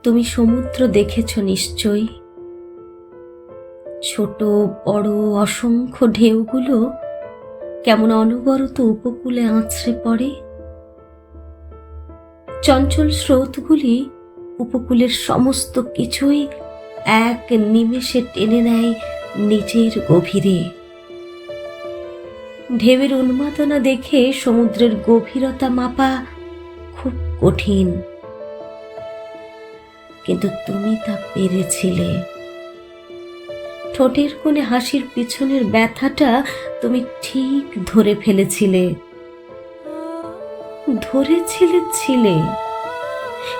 তুমি সমুদ্র দেখেছ নিশ্চয়ই। ছোট বড় অসংখ্য ঢেউগুলো কেমন অনবরত উপকূলে আছড়ে পড়ে। চঞ্চল স্রোতগুলি উপকূলের সমস্ত কিছুই এক নিমেষে টেনে নেয় নিজের গভীরে। ঢেউয়ের উন্মাদনা দেখে সমুদ্রের গভীরতা মাপা খুব কঠিন, কিন্তু তুমি তা পেরেছিলে। ঠোঁটের কোণে হাসির পিছনের ব্যথাটা তুমি ঠিক ধরে ফেলেছিলে। ছিলে,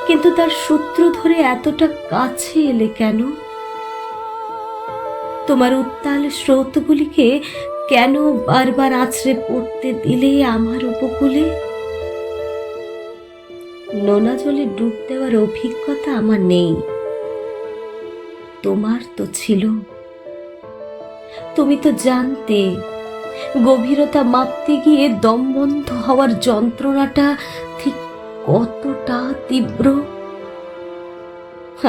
কিন্তু তার সূত্র ধরে এতটা কাছে এলে কেন? তোমার উত্তাল স্রোতগুলিকে কেন বারবার আছড়ে পড়তে দিলে আমার উপকূলে? নোনা জলে ডুব দেওয়ার অভিজ্ঞতা আমার নেই, তোমার তো ছিল। তুমি তো জানতে গভীরতা মাপতে গিয়ে দমবন্ধ হওয়ার যন্ত্রণাটা ঠিক কতটা তীব্র।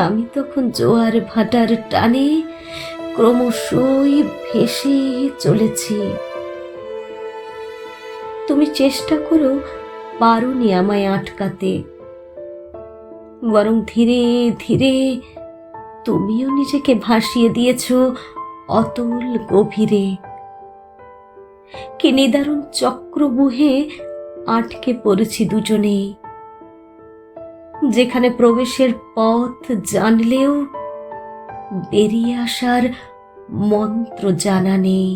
আমি তখন জোয়ার ভাটার টানে ক্রমশই ভেসে চলেছি। তুমি চেষ্টা করো, পারোনি আমায় আটকাতে, বরং ধীরে ধীরে তুমিও নিজেকে ভাসিয়ে দিয়েছ অতল গভীরে। কি নিদারুণ চক্রবুহে আটকে পড়েছি দুজনেই, যেখানে প্রবেশের পথ জানলেও বেরিয়ে আসার মন্ত্র জানা নেই।